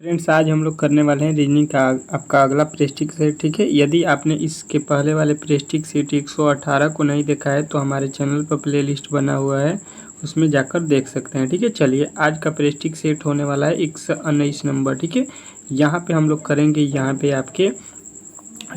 Friends, आज हम लोग करने वाले हैं रीजनिंग का आपका अगला प्रेस्टिक सेट। ठीक है, यदि आपने इसके पहले वाले प्रेस्टिक सेट 118 को नहीं देखा है तो हमारे चैनल पर प्लेलिस्ट बना हुआ है, उसमें जाकर देख सकते हैं। ठीक है, चलिए आज का प्रेस्टिक सेट होने वाला है 119 नंबर। ठीक है, यहाँ पे हम लोग करेंगे यहाँ पे आपके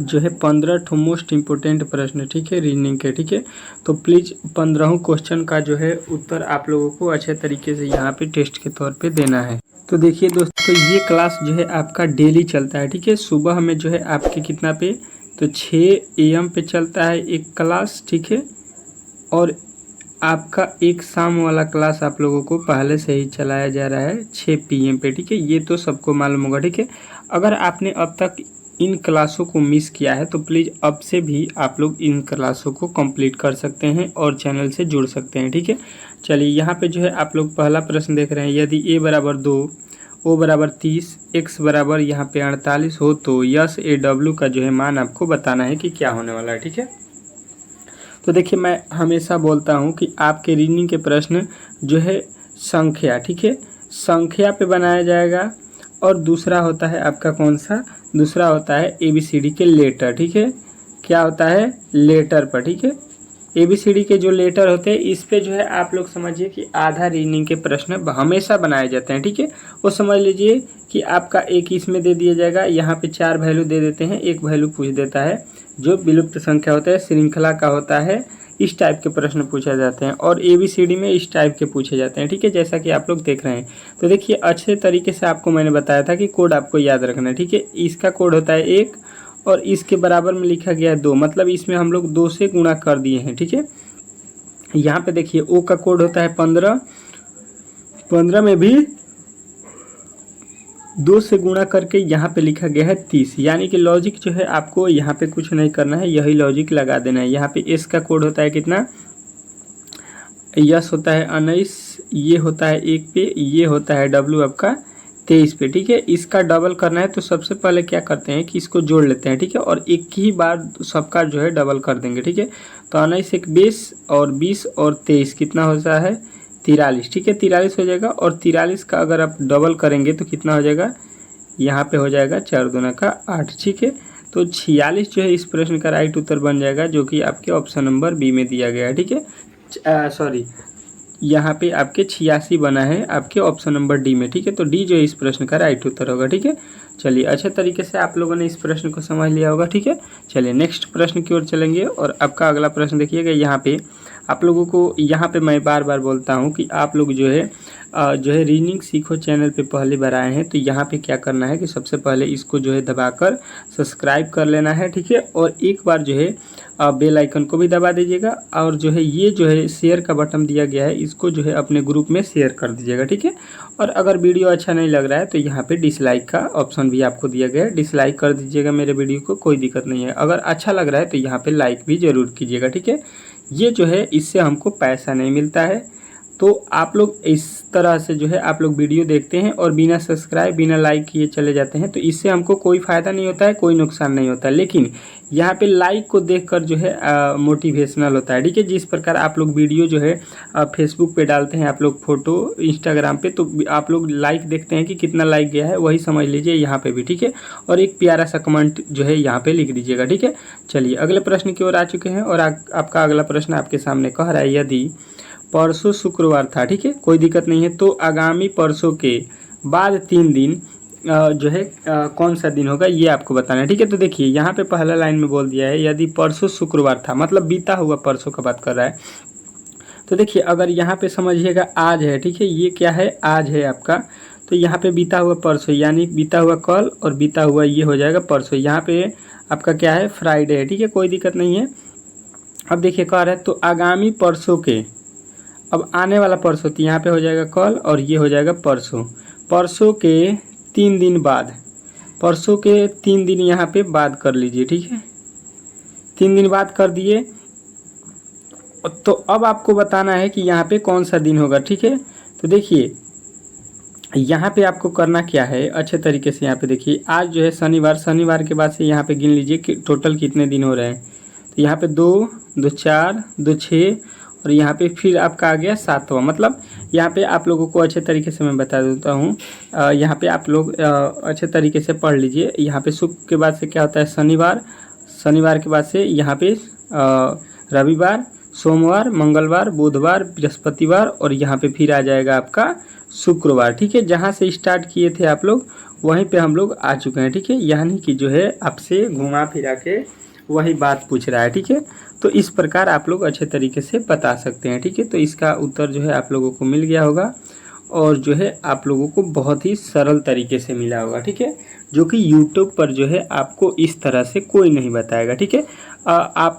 जो है 15 मोस्ट इम्पोर्टेंट प्रश्न। ठीक है, रीजनिंग के। ठीक है, तो प्लीज़ 15 क्वेश्चन का जो है उत्तर आप लोगों को अच्छे तरीके से यहाँ पे टेस्ट के तौर पे देना है। तो देखिए दोस्तों, ये क्लास जो है आपका डेली चलता है। ठीक है, सुबह में जो है आपके कितना पे, तो 6 AM पे चलता है एक क्लास। ठीक है, और आपका एक शाम वाला क्लास आप लोगों को पहले से ही चलाया जा रहा है 6 PM पे। ठीक है, ये तो सबको मालूम होगा। ठीक है, अगर आपने अब तक इन क्लासों को मिस किया है तो प्लीज़ अब से भी आप लोग इन क्लासों को कंप्लीट कर सकते हैं और चैनल से जुड़ सकते हैं। ठीक है, चलिए यहाँ पे जो है आप लोग पहला प्रश्न देख रहे हैं, यदि a बराबर 2, o बराबर 30, x बराबर यहाँ पे 48 हो तो यस ए डब्ल्यू का जो है मान आपको बताना है कि क्या होने वाला है। ठीक है, तो देखिए मैं हमेशा बोलता हूँ कि आपके रीजनिंग के प्रश्न जो है संख्या, ठीक है, संख्या पे बनाया जाएगा। और दूसरा होता है आपका कौन सा, दूसरा होता है ABCD के लेटर। ठीक है, क्या होता है, लेटर पर। ठीक है, ABCD के जो लेटर होते हैं इस पे जो है आप लोग समझिए कि आधा रीजनिंग के प्रश्न हमेशा बनाए जाते हैं। ठीक है, वो समझ लीजिए कि आपका एक इसमें दे दिया जाएगा, यहाँ पे 4 वैल्यू दे देते हैं, एक वैल्यू पूछ देता है जो विलुप्त संख्या होता है, श्रृंखला का होता है, इस टाइप के प्रश्न पूछे जाते हैं। और ABCD में इस टाइप के पूछे जाते हैं। ठीक है, जैसा कि आप लोग देख रहे हैं। तो देखिए अच्छे तरीके से आपको मैंने बताया था कि कोड आपको याद रखना है। ठीक है, इसका कोड होता है 1 और इसके बराबर में लिखा गया है 2, मतलब इसमें हम लोग 2 से गुणा कर दिए हैं। ठीक है, यहाँ पे देखिए O का कोड होता है 15, 15 में भी 2 से गुणा करके यहाँ पे लिखा गया है 30। यानी कि लॉजिक जो है आपको यहाँ पे कुछ नहीं करना है, यही लॉजिक लगा देना है। यहाँ पे S का कोड होता है कितना, यस होता है 19, ये होता है 1 पे, ये होता है W आपका 23 पे। ठीक है, इसका डबल करना है तो सबसे पहले क्या करते हैं कि इसको जोड़ लेते हैं। ठीक है, और एक ही बार सबका जो है डबल कर देंगे। ठीक है, तो 19 एक 20 और 20 और 23 कितना होता है 43। ठीक है, 43 हो जाएगा। और 43 का अगर आप डबल करेंगे तो कितना हो जाएगा, यहाँ पे हो जाएगा 4 दूना का 8। ठीक है, तो 46 जो है इस प्रश्न का राइट उत्तर बन जाएगा, जो कि आपके ऑप्शन नंबर बी में दिया गया है। ठीक है, सॉरी, यहाँ पे आपके 86 बना है आपके ऑप्शन नंबर डी में। ठीक है, तो डी जो है इस प्रश्न का राइट उत्तर होगा। ठीक है, चलिए अच्छे तरीके से आप लोगों ने इस प्रश्न को समझ लिया होगा। ठीक है, चलिए नेक्स्ट प्रश्न की ओर चलेंगे। और आपका अगला प्रश्न देखिएगा, यहाँ पे आप लोगों को, यहाँ पे मैं बार बार बोलता हूँ कि आप लोग जो है रीजनिंग सीखो चैनल पे पहली बार आए हैं तो यहाँ पे क्या करना है कि सबसे पहले इसको जो है दबाकर सब्सक्राइब कर लेना है। ठीक है, और एक बार जो है बेल आइकन को भी दबा दीजिएगा। और जो है ये जो है शेयर का बटन दिया गया है, इसको जो है अपने ग्रुप में शेयर कर दीजिएगा। ठीक है, और अगर वीडियो अच्छा नहीं लग रहा है तो यहाँ पे डिसलाइक का ऑप्शन भी आपको दिया गया है, डिसलाइक कर दीजिएगा मेरे वीडियो को, कोई दिक्कत नहीं है। अगर अच्छा लग रहा है तो यहाँ पे लाइक भी ज़रूर कीजिएगा। ठीक है, ये जो है इससे हमको पैसा नहीं मिलता है। तो आप लोग इस तरह से जो है आप लोग वीडियो देखते हैं और बिना सब्सक्राइब बिना लाइक किए चले जाते हैं, तो इससे हमको कोई फ़ायदा नहीं होता है, कोई नुकसान नहीं होता है। लेकिन यहाँ पे लाइक को देखकर जो है मोटिवेशनल होता है। ठीक है, जिस प्रकार आप लोग वीडियो जो है फेसबुक पे डालते हैं, आप लोग फ़ोटो इंस्टाग्राम पे, तो आप लोग लाइक देखते हैं कि कितना लाइक गया है, वही समझ लीजिए यहाँ पे भी। ठीक है, और एक प्यारा सा कमेंट जो है यहाँ पे लिख दीजिएगा। ठीक है, चलिए अगले प्रश्न की ओर आ चुके हैं। और आपका अगला प्रश्न आपके सामने कह रहा है, यदि परसों शुक्रवार था, ठीक है, कोई दिक्कत नहीं है, तो आगामी परसों के बाद 3 दिन जो है कौन सा दिन होगा ये आपको बताना है। ठीक है, तो देखिए यहाँ पे पहला लाइन में बोल दिया है, यदि परसों शुक्रवार था, मतलब बीता हुआ परसों का बात कर रहा है। तो देखिए अगर यहाँ पे समझिएगा आज है, ठीक है, ये क्या है, आज है आपका, तो यहाँ पे बीता हुआ परसों, यानी बीता हुआ कल और बीता हुआ ये हो जाएगा परसों। यहाँ पे आपका क्या है, फ्राइडे है। ठीक है, कोई दिक्कत नहीं है। अब देखिए कह रहा है तो आगामी परसों के, अब आने वाला परसों, तो यहाँ पे हो जाएगा कल और ये हो जाएगा परसों, परसों के 3 दिन बाद, परसों के 3 दिन यहाँ पे बाद कर लीजिए। ठीक है, 3 दिन बाद कर दिए। तो अब आपको बताना है कि यहाँ पे कौन सा दिन होगा। ठीक है, तो देखिए यहाँ पे आपको करना क्या है, अच्छे तरीके से यहाँ पे देखिए, आज जो है शनिवार, शनिवार के बाद से यहाँ पे गिन लीजिए कि टोटल कितने दिन हो रहे हैं। तो यहाँ पे 2, 2 4, 2 6 और यहाँ पे फिर आपका आ गया 7वां, मतलब यहाँ पे आप लोगों को अच्छे तरीके से मैं बता देता हूँ। यहाँ पे आप लोग अच्छे तरीके से पढ़ लीजिए। यहाँ पे शुक्र के बाद से क्या होता है शनिवार, शनिवार के बाद से यहाँ पे रविवार, सोमवार, मंगलवार, बुधवार, बृहस्पतिवार और यहाँ पे फिर आ जाएगा आपका शुक्रवार। ठीक है, जहाँ से स्टार्ट किए थे आप लोग वहीं पे हम लोग आ चुके हैं। ठीक है, यानी कि जो है आपसे घुमा फिरा के वही बात पूछ रहा है। ठीक है, तो इस प्रकार आप लोग अच्छे तरीके से बता सकते हैं। ठीक है, तो इसका उत्तर जो है आप लोगों को मिल गया होगा और जो है आप लोगों को बहुत ही सरल तरीके से मिला होगा। ठीक है, जो कि यूट्यूब पर जो है आपको इस तरह से कोई नहीं बताएगा। ठीक है,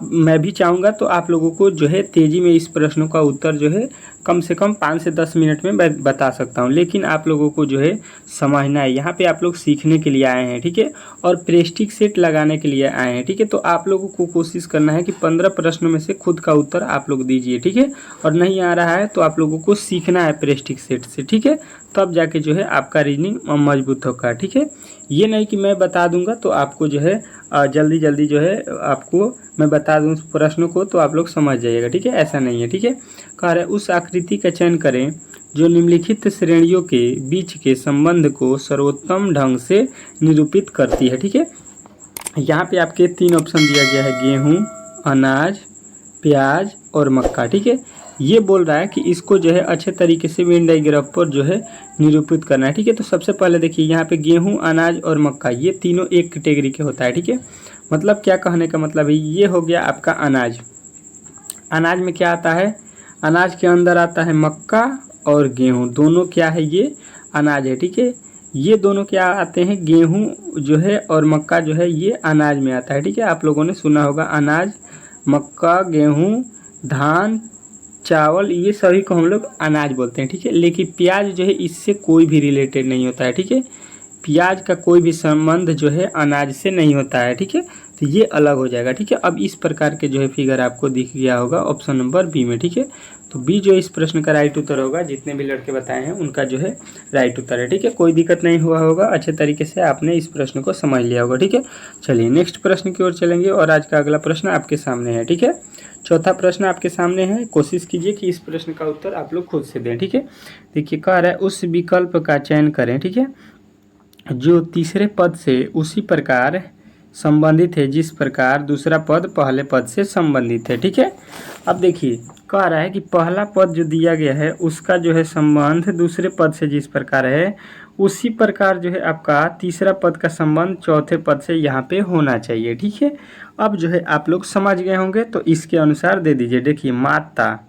मैं भी चाहूँगा तो आप लोगों को जो है तेज़ी में इस प्रश्नों का उत्तर जो है कम से कम 5 से 10 मिनट में बता सकता हूँ, लेकिन आप लोगों को जो है समझना है। यहाँ पे आप लोग सीखने के लिए आए हैं। ठीक है, और प्रेस्टिक सेट लगाने के लिए आए हैं। ठीक है, तो आप लोगों को कोशिश करना है कि 15 प्रश्नों में से खुद का उत्तर आप लोग दीजिए। ठीक है, और नहीं आ रहा है तो आप लोगों को सीखना है प्रेस्टिक सेट से। ठीक है, तब जाके जो है आपका रीजनिंग मजबूत होगा। ठीक है, ये नहीं कि मैं बता दूंगा तो आपको जो है जल्दी जल्दी जो है आपको मैं बता दूं प्रश्नों को तो आप लोग समझ जाइएगा। ठीक है, ऐसा नहीं है। ठीक है, कह रहे उस आकृति का चयन करें जो निम्नलिखित श्रेणियों के बीच के संबंध को सर्वोत्तम ढंग से निरूपित करती है। ठीक है, यहाँ पे आपके 3 ऑप्शन दिया गया है, गेहूँ, अनाज, प्याज और मक्का। ठीक है, ये बोल रहा है कि इसको जो है अच्छे तरीके से वेन डायग्राफ पर जो है निरूपित करना है। ठीक है, तो सबसे पहले देखिए यहाँ पे गेहूं, अनाज और मक्का ये तीनों एक कैटेगरी के होता है। ठीक है, मतलब क्या कहने का मतलब है, ये हो गया आपका अनाज। अनाज में क्या आता है, अनाज के अंदर आता है मक्का और गेहूँ, दोनों क्या है ये अनाज है। ठीक है, ये दोनों क्या आते हैं, गेहूँ जो है और मक्का जो है ये अनाज में आता है। ठीक है, आप लोगों ने सुना होगा अनाज, मक्का, गेहूँ, धान, चावल, ये सभी को हम लोग अनाज बोलते हैं। ठीक है, लेकिन प्याज जो है इससे कोई भी रिलेटेड नहीं होता है। ठीक है, प्याज का कोई भी संबंध जो है अनाज से नहीं होता है। ठीक है, तो ये अलग हो जाएगा। ठीक है, अब इस प्रकार के जो है फिगर आपको दिख गया होगा ऑप्शन नंबर बी में। ठीक है, तो बी जो इस प्रश्न का राइट उत्तर होगा, जितने भी लड़के बताए हैं उनका जो है राइट उत्तर है। ठीक है, कोई दिक्कत नहीं हुआ होगा, अच्छे तरीके से आपने इस प्रश्न को समझ लिया होगा। ठीक है, चलिए नेक्स्ट प्रश्न की ओर चलेंगे और आज का अगला प्रश्न आपके सामने है। ठीक है, चौथा प्रश्न आपके सामने है, कोशिश कीजिए कि इस प्रश्न का उत्तर आप लोग खुद से दें। ठीक है, देखिए कह रहा है उस विकल्प का चयन करें। ठीक है, जो तीसरे पद से उसी प्रकार संबंधित है जिस प्रकार दूसरा पद पहले पद से संबंधित है। ठीक है, अब देखिए कह रहा है कि पहला पद जो दिया गया है उसका जो है संबंध दूसरे पद से जिस प्रकार है उसी प्रकार जो है आपका तीसरा पद का संबंध चौथे पद से यहाँ पे होना चाहिए। ठीक है, अब जो है आप लोग समझ गए होंगे तो इसके अनुसार दे दीजिए। देखिए माता,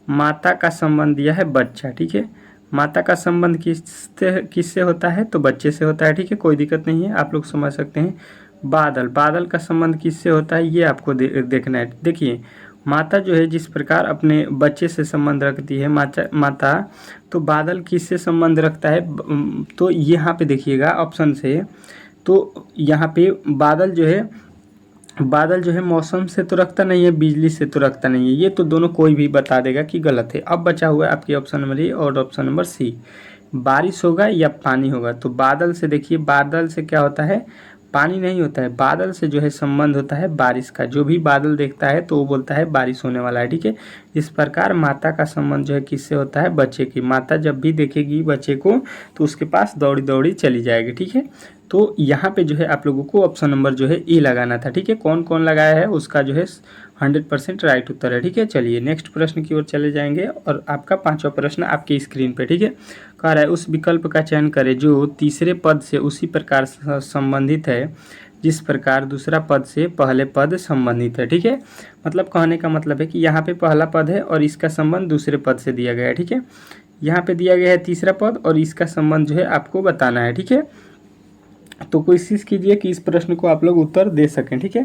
माता का संबंध दिया है बच्चा। ठीक है, माता का संबंध किससे होता है, तो बच्चे से होता है। ठीक है, कोई दिक्कत नहीं है, आप लोग समझ सकते हैं। बादल, बादल का संबंध किससे होता है ये आपको देखना है। देखिए माता जो है जिस प्रकार अपने बच्चे से संबंध रखती है माता, तो बादल किससे संबंध रखता है, तो यहाँ पे देखिएगा ऑप्शन से, तो यहाँ पे बादल जो है मौसम से तो रखता नहीं है, बिजली से तो रखता नहीं है, ये तो दोनों कोई भी बता देगा कि गलत है। अब बचा हुआ है आपकी ऑप्शन नंबर ए और ऑप्शन नंबर सी, बारिश होगा या पानी होगा। तो बादल से देखिए, बादल से क्या होता है, पानी नहीं होता है, बादल से जो है संबंध होता है बारिश का। जो भी बादल देखता है तो वो बोलता है बारिश होने वाला है। ठीक है, इस प्रकार माता का संबंध जो है किससे होता है, बच्चे की। माता जब भी देखेगी बच्चे को तो उसके पास दौड़ी दौड़ी चली जाएगी। ठीक है, तो यहाँ पे जो है आप लोगों को ऑप्शन नंबर जो है ए लगाना था। ठीक है, कौन कौन लगाया है उसका जो है 100% राइट उत्तर है। ठीक है, चलिए नेक्स्ट प्रश्न की ओर चले जाएंगे और आपका 5वां प्रश्न आपकी स्क्रीन पे। ठीक है, कह रहा है उस विकल्प का चयन करें जो तीसरे पद से उसी प्रकार संबंधित है जिस प्रकार दूसरा पद से पहले पद संबंधित है। ठीक है, मतलब कहने का मतलब है कि यहाँ पे पहला पद है और इसका संबंध दूसरे पद से दिया गया है। ठीक है, यहाँ पे दिया गया है तीसरा पद और इसका संबंध जो है आपको बताना है। ठीक है, तो कोशिश कीजिए कि इस प्रश्न को आप लोग उत्तर दे सकें। ठीक है,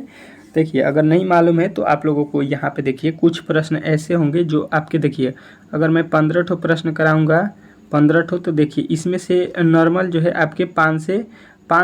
देखिए अगर नहीं मालूम है तो आप लोगों को यहाँ पे देखिए कुछ प्रश्न ऐसे होंगे जो आपके, देखिए अगर मैं 15 ठो प्रश्न कराऊंगा, 15 ठो, तो देखिए इसमें से नॉर्मल जो है आपके 5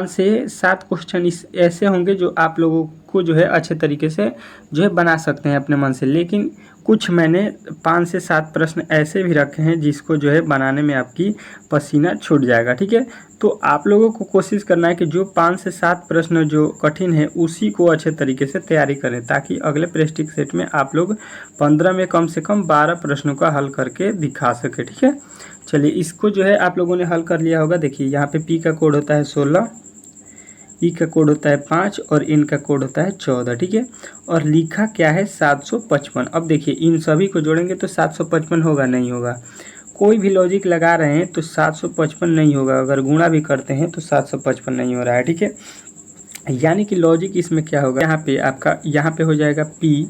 से 7 क्वेश्चन ऐसे होंगे जो आप लोगों को जो है अच्छे तरीके से जो है बना सकते हैं अपने मन से, लेकिन कुछ मैंने 5 से 7 प्रश्न ऐसे भी रखे हैं जिसको जो है बनाने में आपकी पसीना छूट जाएगा, ठीक है। तो आप लोगों को कोशिश करना है कि जो 5 से 7 प्रश्न जो कठिन है उसी को अच्छे तरीके से तैयारी करें, ताकि अगले प्रैक्टिस सेट में आप लोग 15 में कम से कम 12 प्रश्नों का हल करके दिखा सके, ठीक है। चलिए इसको जो है आप लोगों ने हल कर लिया होगा। देखिए यहाँ पे पी का कोड होता है 16, ई का कोड होता है 5 और इन का कोड होता है 14, ठीक है। और लिखा क्या है 755। अब देखिए इन सभी को जोड़ेंगे तो 755 होगा, नहीं होगा। कोई भी लॉजिक लगा रहे हैं तो 755 नहीं होगा, अगर गुणा भी करते हैं तो 755 नहीं हो रहा है, ठीक है। यानी कि लॉजिक इसमें क्या होगा, यहाँ पे हो जाएगा पी,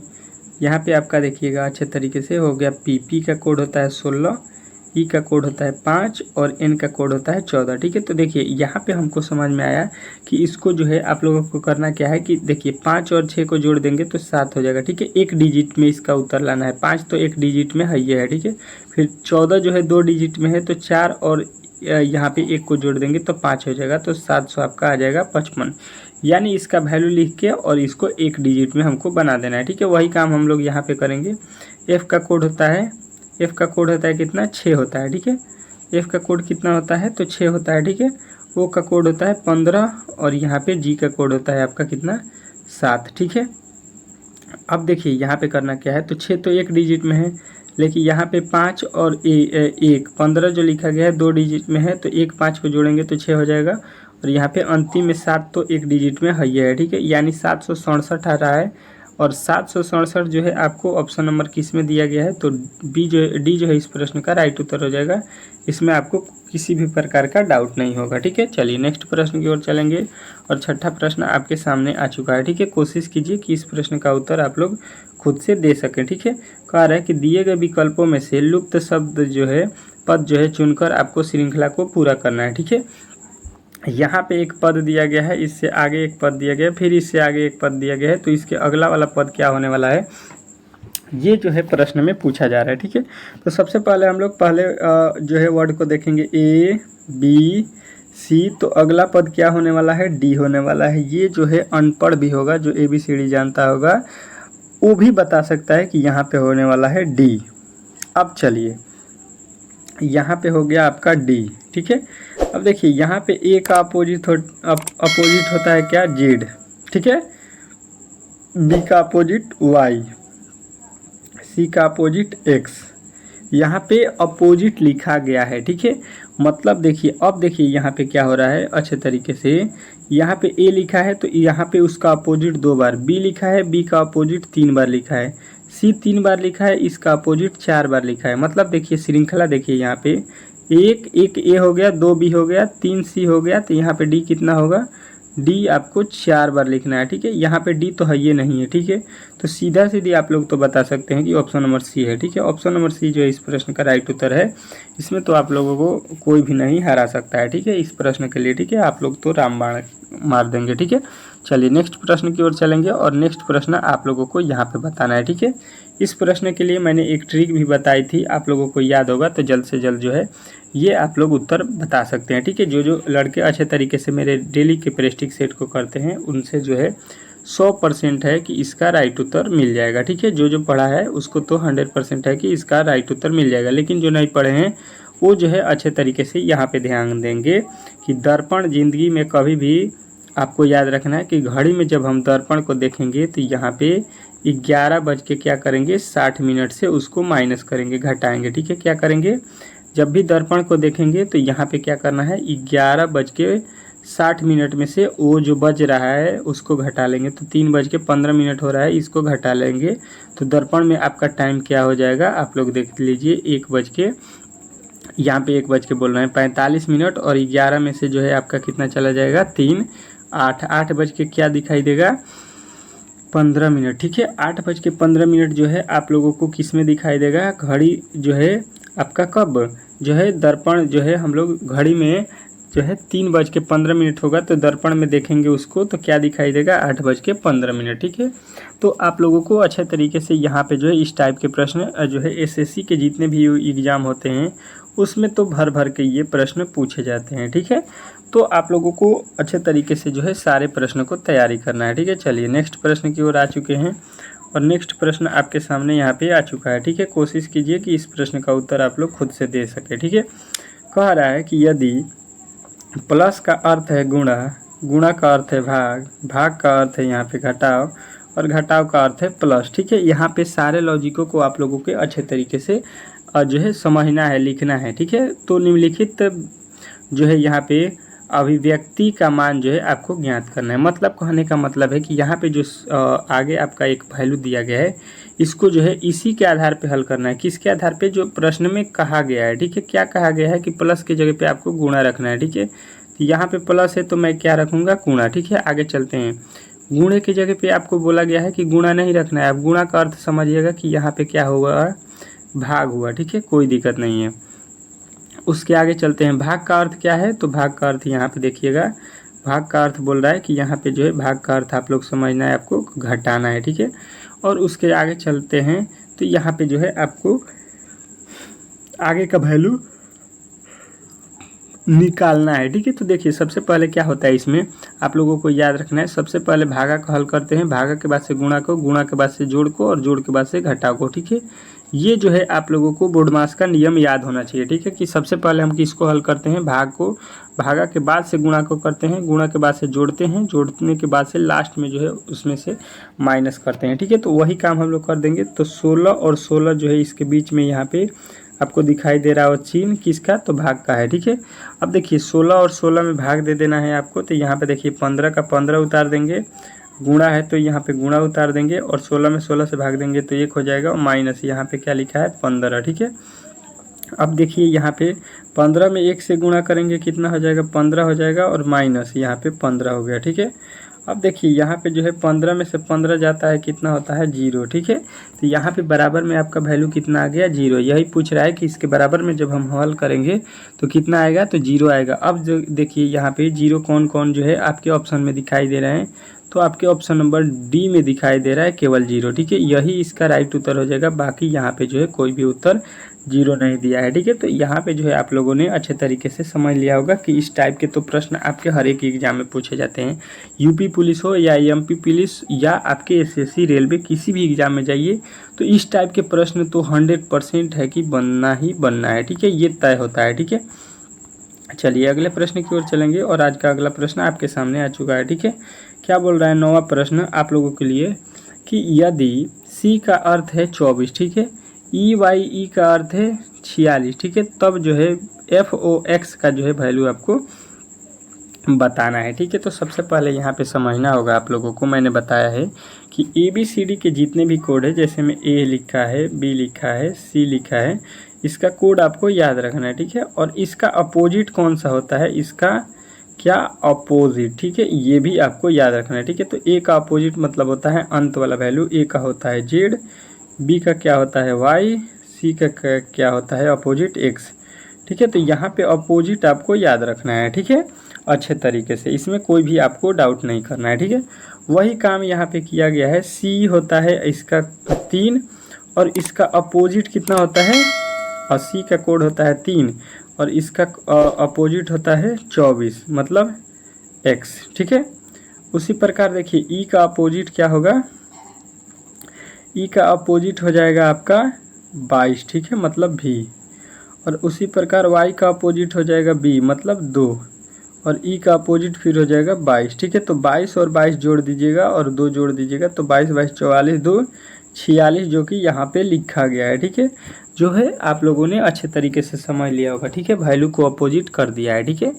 यहाँ पे आपका देखिएगा अच्छे तरीके से हो गया पी का कोड होता है 16, ई का कोड होता है 5 और एन का कोड होता है 14, ठीक है। तो देखिए यहाँ पे हमको समझ में आया कि इसको जो है आप लोगों को करना क्या है कि देखिए 5 और 6 को जोड़ देंगे तो 7 हो जाएगा, ठीक है। एक डिजिट में इसका उत्तर लाना है। 5 तो एक डिजिट में है, ये है, ठीक है। फिर 14 जो है 2 डिजिट में है, तो 4 और यहाँ पे 1 को जोड़ देंगे तो 5 हो जाएगा, तो 700 आपका आ जाएगा 55। यानी इसका वैल्यू लिख के और इसको एक डिजिट में हमको बना देना है, ठीक है। वही काम हम लोग यहाँ पे करेंगे। एफ़ का कोड होता है कितना, 6 होता है, ठीक है। एफ़ का कोड कितना होता है, तो 6 होता है, ठीक है। ओ का कोड होता है 15 और यहाँ पे जी का कोड होता है आपका कितना, 7, ठीक है। अब देखिए यहाँ पे करना क्या है, तो 6 तो एक डिजिट में है, लेकिन यहाँ पे 5 और 1 15 जो लिखा गया है 2 डिजिट में है, तो 1 5 को जोड़ेंगे तो 6 हो जाएगा। और यहाँ पे अंतिम में 7 तो एक डिजिट में है, ये है, ठीक है। यानी 767 आ रहा है। और 767 जो है आपको ऑप्शन नंबर किस में दिया गया है, तो डी जो है इस प्रश्न का राइट उत्तर हो जाएगा। इसमें आपको किसी भी प्रकार का डाउट नहीं होगा, ठीक है। चलिए नेक्स्ट प्रश्न की ओर चलेंगे और छठा प्रश्न आपके सामने आ चुका है, ठीक है। कोशिश कीजिए कि इस प्रश्न का उत्तर आप लोग खुद से दे सकें, ठीक है। कह रहा है कि दिए गए विकल्पों में से लुप्त शब्द जो है पद जो है चुनकर आपको श्रृंखला को पूरा करना है, ठीक है। यहाँ पे एक पद दिया गया है, इससे आगे एक पद दिया गया है, फिर इससे आगे एक पद दिया गया है, तो इसके अगला वाला पद क्या होने वाला है, ये जो है प्रश्न में पूछा जा रहा है, ठीक है। तो सबसे पहले हम लोग जो है वर्ड को देखेंगे ए बी सी, तो अगला पद क्या होने वाला है, डी होने वाला है। ये जो है अनपढ़ भी होगा, जो ABCD जानता होगा वो भी बता सकता है कि यहाँ पे होने वाला है डी। अब चलिए यहाँ पे हो गया आपका डी, ठीक है। अब देखिए यहाँ पे ए का अपोजिट होता है क्या, जेड, ठीक है। बी का अपोजिट वाई, सी का अपोजिट एक्स। यहाँ पे अपोजिट लिखा गया है, ठीक है। मतलब देखिए अब देखिए यहाँ पे क्या हो रहा है अच्छे तरीके से, यहाँ पे ए लिखा है तो यहाँ पे उसका अपोजिट 2 बार, बी लिखा है, बी का अपोजिट 3 बार लिखा है, सी 3 बार लिखा है, इसका अपोजिट 4 बार लिखा है। मतलब देखिए श्रृंखला देखिए यहाँ पे एक ए हो गया, 2 बी हो गया, 3 सी हो गया, तो यहाँ पे डी कितना होगा, डी आपको 4 बार लिखना है, ठीक है। यहाँ पे डी तो है ये नहीं है, ठीक है। तो सीधा सीधी आप लोग तो बता सकते हैं कि ऑप्शन नंबर सी है, ठीक है। ऑप्शन नंबर सी जो है इस प्रश्न का राइट उत्तर है। इसमें तो आप लोगों को कोई भी नहीं हरा सकता है, ठीक है, इस प्रश्न के लिए, ठीक है। आप लोग तो रामबाण मार देंगे, ठीक है। चलिए नेक्स्ट प्रश्न की ओर चलेंगे और नेक्स्ट प्रश्न आप लोगों को यहाँ पे बताना है, ठीक है। इस प्रश्न के लिए मैंने एक ट्रिक भी बताई थी, आप लोगों को याद होगा, तो जल्द से जल्द जो है ये आप लोग उत्तर बता सकते हैं, ठीक है। जो लड़के अच्छे तरीके से मेरे डेली के प्रैक्टिस सेट को करते हैं उनसे जो है 100% है कि इसका राइट उत्तर मिल जाएगा, ठीक है। जो पढ़ा है उसको तो 100% है कि इसका राइट उत्तर मिल जाएगा, लेकिन जो नहीं पढ़े हैं वो जो है अच्छे तरीके से यहाँ पे ध्यान देंगे कि दर्पण ज़िंदगी में कभी भी आपको याद रखना है कि घड़ी में जब हम दर्पण को देखेंगे तो यहाँ पे 11 बज के क्या करेंगे 60 मिनट से उसको माइनस करेंगे, घटाएंगे, ठीक है। क्या करेंगे, जब भी दर्पण को देखेंगे तो यहाँ पे क्या करना है 11 बज के 60 मिनट में से वो जो बज रहा है उसको घटा लेंगे, तो 3 बज के 15 मिनट हो रहा है, इसको घटा लेंगे तो दर्पण में आपका टाइम क्या हो जाएगा, आप लोग देख लीजिए 1 बज के, यहाँ पे 1 बज के बोल रहे हैं 45 मिनट, और 11 में से जो है आपका कितना चला जाएगा 3 8 बज के क्या दिखाई देगा 15 मिनट, ठीक है। 8 बज के 15 मिनट जो है आप लोगों को किस में दिखाई देगा, घड़ी जो है आपका कब जो है दर्पण जो है हम लोग घड़ी में जो है 3 बज के 15 मिनट होगा तो दर्पण में देखेंगे उसको तो क्या दिखाई देगा 8 बज के 15 मिनट, ठीक है। तो आप लोगों को अच्छे तरीके से यहाँ पे जो है इस टाइप के प्रश्न जो है SSC के जितने भी एग्ज़ाम होते हैं उसमें तो भर भर के ये प्रश्न पूछे जाते हैं, ठीक है। तो आप लोगों को अच्छे तरीके से जो है सारे प्रश्नों को तैयारी करना है, ठीक है। चलिए नेक्स्ट प्रश्न की ओर आ चुके हैं और नेक्स्ट प्रश्न आपके सामने यहाँ पे आ चुका है। ठीक है, कोशिश कीजिए कि इस प्रश्न का उत्तर आप लोग खुद से दे सके। ठीक है, कह रहा है कि यदि प्लस का अर्थ है गुणा, गुणा का अर्थ है भाग, भाग का अर्थ है यहाँ पे घटाव और घटाव का अर्थ है प्लस। ठीक है, यहाँ पे सारे लॉजिकों को आप लोगों के अच्छे तरीके से जो है समझना है, लिखना है। ठीक है, तो निम्नलिखित जो है यहाँ पे अभिव्यक्ति का मान जो है आपको ज्ञात करना है। मतलब कहने का मतलब है कि यहाँ पे जो आगे आपका एक वैल्यू दिया गया है, इसको जो है इसी के आधार पे हल करना है। किसके आधार पे? जो प्रश्न में कहा गया है। ठीक है, क्या कहा गया है कि प्लस की जगह पे आपको गुणा रखना है। ठीक है, तो यहाँ पे प्लस है तो मैं क्या रखूँगा? गुणा। ठीक है, आगे चलते हैं। गुणे की जगह पे आपको बोला गया है कि गुणा नहीं रखना है। आप गुणा का अर्थ समझिएगा कि यहाँ पे क्या हुआ? भाग हुआ। ठीक है, कोई दिक्कत नहीं है। उसके आगे चलते हैं। भाग का अर्थ क्या है? तो भाग का अर्थ यहाँ पे देखिएगा, भाग का अर्थ बोल रहा है कि यहाँ पे जो है भाग का अर्थ आप लोग समझना है, आपको घटाना है। ठीक है, और उसके आगे चलते हैं तो यहाँ पे जो है आपको आगे का वैल्यू निकालना है। ठीक है, तो देखिए सबसे पहले क्या होता है, इसमें आप लोगों को याद रखना है। सबसे पहले भागा को हल करते हैं, भागा के बाद से गुणा को, गुणा के बाद से जोड़ को और जोड़ के बाद से घटाव को। ठीक है, ये जो है आप लोगों को बोर्डमास का नियम याद होना चाहिए। ठीक है, कि सबसे पहले हम किसको हल करते हैं? भाग को, भागा के बाद से गुणा को करते हैं, गुणा के बाद से जोड़ते हैं, जोड़ने के बाद से लास्ट में जो है उसमें से माइनस करते हैं। ठीक है, तो वही काम हम लोग कर देंगे। तो 16 और 16 जो है इसके बीच में यहाँ पे आपको दिखाई दे रहा हो चिन्ह किसका? तो भाग का है। ठीक है, अब देखिए 16 और 16 में भाग दे देना है आपको। तो यहाँ पे देखिए 15 का 15 उतार देंगे, गुणा है तो यहाँ पे गुणा उतार देंगे और 16 में 16 से भाग देंगे तो 1 हो जाएगा और माइनस यहाँ पे क्या लिखा है? 15। ठीक है, अब देखिए यहाँ पे 15 में 1 से गुणा करेंगे कितना हो जाएगा? 15 हो जाएगा और माइनस यहाँ पे 15 हो गया। ठीक है, अब देखिए यहाँ पे जो है 15 में से 15 जाता है, कितना होता है? 0। ठीक है, तो यहाँ पे बराबर में आपका वैल्यू कितना आ गया? 0। यही पूछ रहा है कि इसके बराबर में जब हम हल करेंगे तो कितना आएगा? तो 0 आएगा। अब जो देखिए यहाँ पे 0 कौन कौन जो है आपके ऑप्शन में दिखाई दे रहे हैं, तो आपके ऑप्शन नंबर डी में दिखाई दे रहा है केवल 0। ठीक है, यही इसका राइट उत्तर हो जाएगा। बाकी यहाँ पे जो है कोई भी उत्तर 0 नहीं दिया है। ठीक है, तो यहाँ पे जो है आप लोगों ने अच्छे तरीके से समझ लिया होगा कि इस टाइप के तो प्रश्न आपके हर एक एग्जाम में पूछे जाते हैं। यूपी पुलिस हो या एमपी पुलिस या आपके एसएससी रेलवे, किसी भी एग्जाम में जाइए तो इस टाइप के प्रश्न तो 100% है कि बनना ही बनना है। ठीक है, ये तय होता है। ठीक है, चलिए अगले प्रश्न की ओर चलेंगे और आज का अगला प्रश्न आपके सामने आ चुका है। ठीक है, क्या बोल रहा है? 9वां प्रश्न आप लोगों के लिए कि यदि C का अर्थ है 24, ठीक है, EYE का अर्थ है 46, ठीक है, तब जो है FOX का जो है वैल्यू आपको बताना है। ठीक है, तो सबसे पहले यहाँ पे समझना होगा आप लोगों को, मैंने बताया है कि ABCD के जितने भी कोड है, जैसे में A लिखा है, B लिखा है, C लिखा है, इसका कोड आपको याद रखना है। ठीक है, और इसका अपोजिट कौन सा होता है, इसका क्या अपोजिट, ठीक है, ये भी आपको याद रखना है। ठीक है, तो A का अपोजिट मतलब होता है अंत वाला वैल्यू, A का होता है Z, B का क्या होता है Y, C का क्या होता है अपोजिट X। ठीक है, तो यहाँ पे अपोजिट आपको याद रखना है। ठीक है, अच्छे तरीके से, इसमें कोई भी आपको डाउट नहीं करना है। ठीक है, वही काम यहाँ पे किया गया है। C होता है इसका 3 और इसका अपोजिट कितना होता है? 80 का कोड होता है 3 और इसका अपोजिट होता है 24 मतलब X। ठीक है, उसी प्रकार देखिए E का अपोजिट क्या होगा? E का अपोजिट हो जाएगा आपका 22, ठीक है, मतलब V। और उसी प्रकार Y का अपोजिट हो जाएगा B मतलब 2 और E का अपोजिट फिर हो जाएगा 22। ठीक है, तो 22 और 22 जोड़ दीजिएगा और 2 जोड़ दीजिएगा तो 22 22 44 2 46 जो कि यहाँ पे लिखा गया है। ठीक है, जो है आप लोगों ने अच्छे तरीके से समझ लिया होगा। ठीक है, वैल्यू को अपोजिट कर दिया है। ठीक है,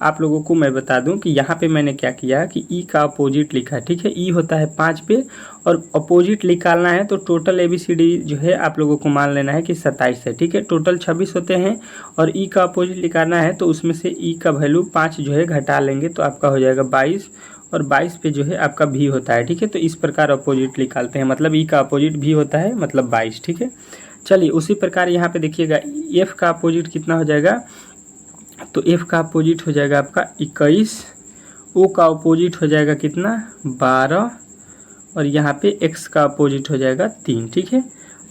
आप लोगों को मैं बता दूं कि यहाँ पे मैंने क्या किया कि E का अपोजिट लिखा है। ठीक है, E होता है 5 पे और अपोजिट निकालना है तो टोटल ABCD जो है आप लोगों को मान लेना है कि 27 है। ठीक है, टोटल 26 होते हैं और E का अपोजिट निकालना है तो उसमें से E का वैल्यू 5 जो है घटा लेंगे तो आपका हो जाएगा 22 और 22 पे जो है आपका V होता है। ठीक है, तो इस प्रकार अपोजिट निकालते हैं, मतलब E का अपोजिट V होता है मतलब 22। ठीक है, चलिए उसी प्रकार यहाँ पे देखिएगा F का अपोजिट कितना हो जाएगा? तो F का अपोजिट हो जाएगा आपका 21, O का अपोजिट हो जाएगा कितना? 12 और यहाँ पे X का अपोजिट हो जाएगा 3। ठीक है,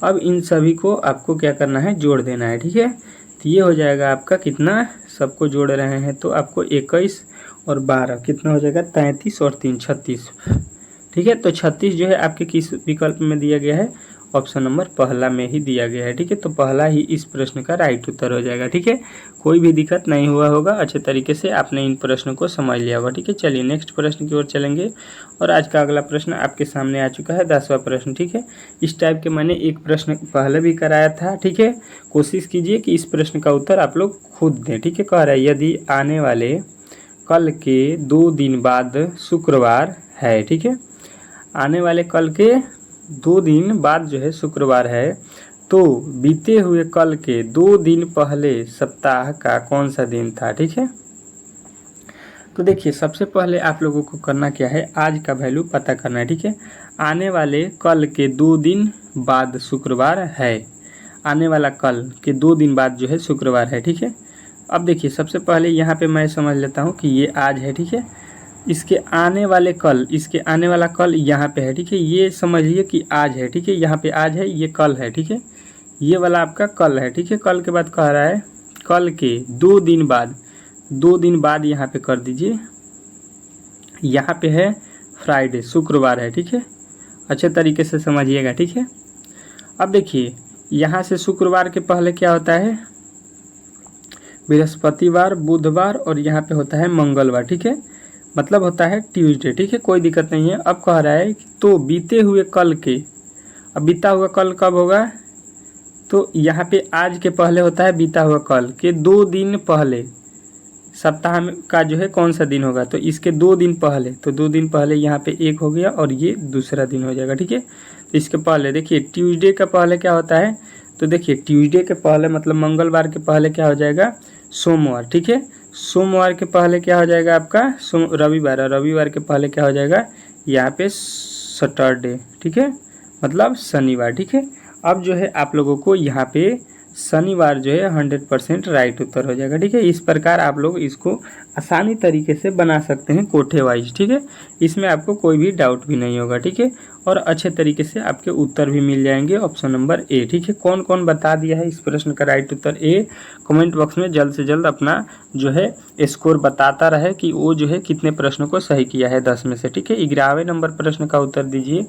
अब इन सभी को आपको क्या करना है? जोड़ देना है। ठीक है, तो ये हो जाएगा आपका कितना? सबको जोड़ रहे हैं तो आपको 21 और 12 कितना हो जाएगा? 33 और 3 36। ठीक है। तो 36 जो है आपके किस विकल्प में दिया गया है, ऑप्शन नंबर पहला में ही दिया गया है, ठीक है। तो पहला ही इस प्रश्न का राइट उत्तर हो जाएगा, ठीक है। कोई भी दिक्कत नहीं हुआ होगा, अच्छे तरीके से आपने इन प्रश्नों को समझ लिया होगा, ठीक है। चलिए नेक्स्ट प्रश्न की ओर चलेंगे और आज का अगला प्रश्न आपके सामने आ चुका है 10वां प्रश्न, ठीक है। इस टाइप के मैंने एक प्रश्न पहले भी कराया था, ठीक है। कोशिश कीजिए कि इस प्रश्न का उत्तर आप लोग खुद दें, ठीक है। कह रहा है यदि आने वाले कल के 2 दिन बाद शुक्रवार है, ठीक है। आने वाले कल के 2 दिन बाद जो है शुक्रवार है, तो बीते हुए कल के 2 दिन पहले सप्ताह का कौन सा दिन था, ठीक है। तो देखिए सबसे पहले आप लोगों को करना क्या है, आज का वैल्यू पता करना है, ठीक है। आने वाले कल के 2 दिन बाद शुक्रवार है, आने वाला कल के 2 दिन बाद जो है शुक्रवार है, ठीक है। अब देखिए सबसे पहले यहाँ पे मैं समझ लेता हूँ कि ये आज है, ठीक है। इसके आने वाले कल, इसके आने वाला कल यहाँ पे है, ठीक है। ये समझिए कि आज है, ठीक है। यहाँ पे आज है, ये कल है, ठीक है। ये वाला आपका कल है, ठीक है। कल के बाद कह रहा है कल के 2 दिन बाद, 2 दिन बाद यहाँ पे कर दीजिए, यहाँ पे है फ्राइडे, शुक्रवार है, ठीक है। अच्छे तरीके से समझिएगा, ठीक है। अब देखिए यहाँ से शुक्रवार के पहले क्या होता है, बृहस्पतिवार, बुधवार और यहाँ पे होता है मंगलवार, ठीक है। मतलब होता है ट्यूसडे, ठीक है। कोई दिक्कत नहीं है। अब कह रहा है तो बीते हुए कल के, अब बीता हुआ कल कब होगा, तो यहाँ पे आज के पहले होता है बीता हुआ कल के 2 दिन पहले, सप्ताह में का जो है कौन सा दिन होगा, तो इसके 2 दिन पहले, तो 2 दिन पहले यहाँ पे एक हो गया और ये दूसरा दिन हो जाएगा, ठीक है। तो इसके पहले देखिए ट्यूसडे का पहले क्या होता है, तो देखिए ट्यूसडे के पहले मतलब मंगलवार के पहले क्या हो जाएगा, सोमवार, ठीक है। सोमवार के पहले क्या हो जाएगा आपका रविवार, और रविवार के पहले क्या हो जाएगा यहाँ पे सैटरडे, ठीक है, मतलब शनिवार, ठीक है। अब जो है आप लोगों को यहाँ पे शनिवार जो है 100% राइट उत्तर हो जाएगा, ठीक है। इस प्रकार आप लोग इसको आसानी तरीके से बना सकते हैं कोठे वाइज, ठीक है। इसमें आपको कोई भी डाउट भी नहीं होगा, ठीक है। और अच्छे तरीके से आपके उत्तर भी मिल जाएंगे ऑप्शन नंबर ए, ठीक है। कौन कौन बता दिया है इस प्रश्न का राइट उत्तर ए, कमेंट बॉक्स में जल्द से जल्द अपना जो है स्कोर बताता रहे कि वो जो है कितने प्रश्नों को सही किया है 10 में से, ठीक है। 11वें नंबर प्रश्न का उत्तर दीजिए।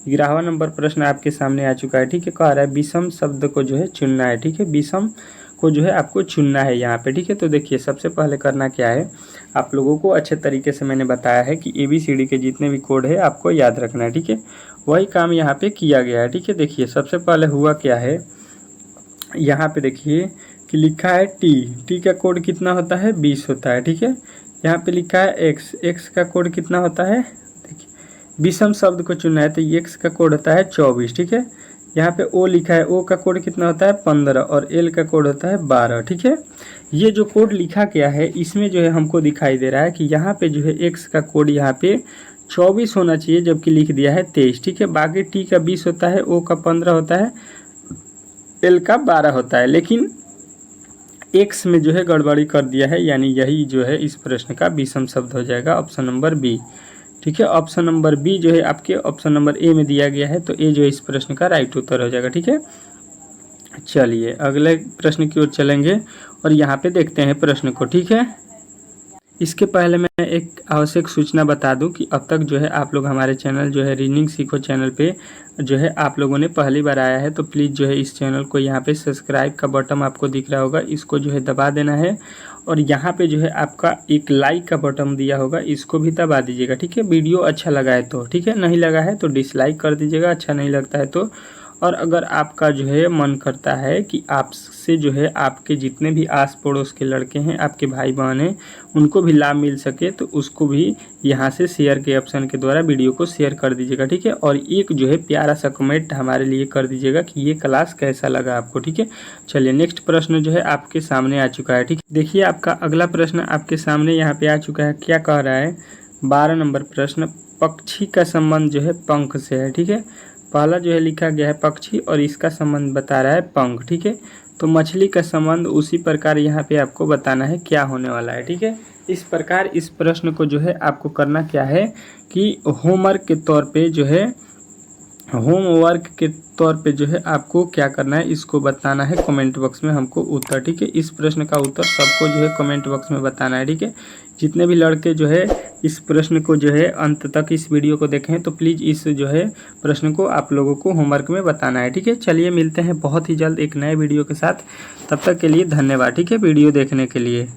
11वां नंबर प्रश्न आपके सामने आ चुका है, ठीक है। कह रहा है विषम शब्द को जो है चुनना है, ठीक है। विषम को जो है आपको चुनना है यहाँ पे, ठीक है। तो देखिए सबसे पहले करना क्या है, आप लोगों को अच्छे तरीके से मैंने बताया है कि ABCD के जितने भी कोड है आपको याद रखना है, ठीक है। वही काम यहाँ पे किया गया है, ठीक है। देखिए सबसे पहले हुआ क्या है, यहाँ पे देखिए कि लिखा है टी का कोड कितना होता है 20 होता है, ठीक है। यहाँ पे लिखा है एक्स का कोड कितना होता है, देखिए विषम शब्द को चुनना है तो एक्स का कोड होता है 24, ठीक है। यहाँ पे ओ लिखा है, ओ का कोड कितना होता है 15 और एल का कोड होता है 12, ठीक है। ये जो कोड लिखा गया है इसमें जो है हमको दिखाई दे रहा है कि यहाँ पे जो है एक्स का कोड यहाँ पे 24 होना चाहिए, जबकि लिख दिया है 23, ठीक है। बाकी टी का 20 होता है, ओ का 15 होता है, एल का 12 होता है, लेकिन एक्स में जो है गड़बड़ी कर दिया है, यानी यही जो है इस प्रश्न का विषम शब्द हो जाएगा ऑप्शन नंबर बी, ठीक है। ऑप्शन नंबर बी जो है आपके ऑप्शन नंबर ए में दिया गया है, तो ए जो है इस प्रश्न का राइट उत्तर हो जाएगा, ठीक है। चलिए अगले प्रश्न की ओर चलेंगे और यहाँ पे देखते हैं प्रश्न को, ठीक है। इसके पहले मैं एक आवश्यक सूचना बता दूं कि अब तक जो है आप लोग हमारे चैनल जो है रीजनिंग सीखो चैनल पे जो है आप लोगों ने पहली बार आया है, तो प्लीज़ जो है इस चैनल को यहाँ पे सब्सक्राइब का बटन आपको दिख रहा होगा, इसको जो है दबा देना है। और यहाँ पे जो है आपका एक लाइक का बटन दिया होगा, इसको भी दबा दीजिएगा, ठीक है। वीडियो अच्छा लगा है तो, ठीक है, नहीं लगा है तो डिसलाइक कर दीजिएगा, अच्छा नहीं लगता है तो। और अगर आपका जो है मन करता है कि आपसे जो है आपके जितने भी आस पड़ोस के लड़के हैं, आपके भाई बहन हैं, उनको भी लाभ मिल सके, तो उसको भी यहाँ से शेयर के ऑप्शन के द्वारा वीडियो को शेयर कर दीजिएगा, ठीक है। और एक जो है प्यारा सा कमेंट हमारे लिए कर दीजिएगा कि ये क्लास कैसा लगा आपको, ठीक है। चलिए नेक्स्ट प्रश्न जो है आपके सामने आ चुका है, ठीक है। देखिए आपका अगला प्रश्न आपके सामने यहाँ पे आ चुका है। क्या कह रहा है 12 नंबर प्रश्न, पक्षी का संबंध जो है पंख से है, ठीक है। पहला जो है लिखा गया है पक्षी और इसका संबंध बता रहा है पंख, ठीक है। तो मछली का संबंध उसी प्रकार यहाँ पे आपको बताना है क्या होने वाला है, ठीक है। इस प्रकार इस प्रश्न को जो है आपको करना क्या है कि होमवर्क के तौर पे जो है जो है आपको क्या करना है, इसको बताना है कमेंट बॉक्स में हमको उत्तर, ठीक है। इस प्रश्न का उत्तर सबको जो है कमेंट बॉक्स में बताना है, ठीक है। जितने भी लड़के जो है इस प्रश्न को जो है अंत तक इस वीडियो को देखें, तो प्लीज़ इस जो है प्रश्न को आप लोगों को होमवर्क में बताना है। ठीक है, चलिए मिलते हैं बहुत ही जल्द एक नए वीडियो के साथ। तब तक के लिए धन्यवाद। ठीक है, वीडियो देखने के लिए।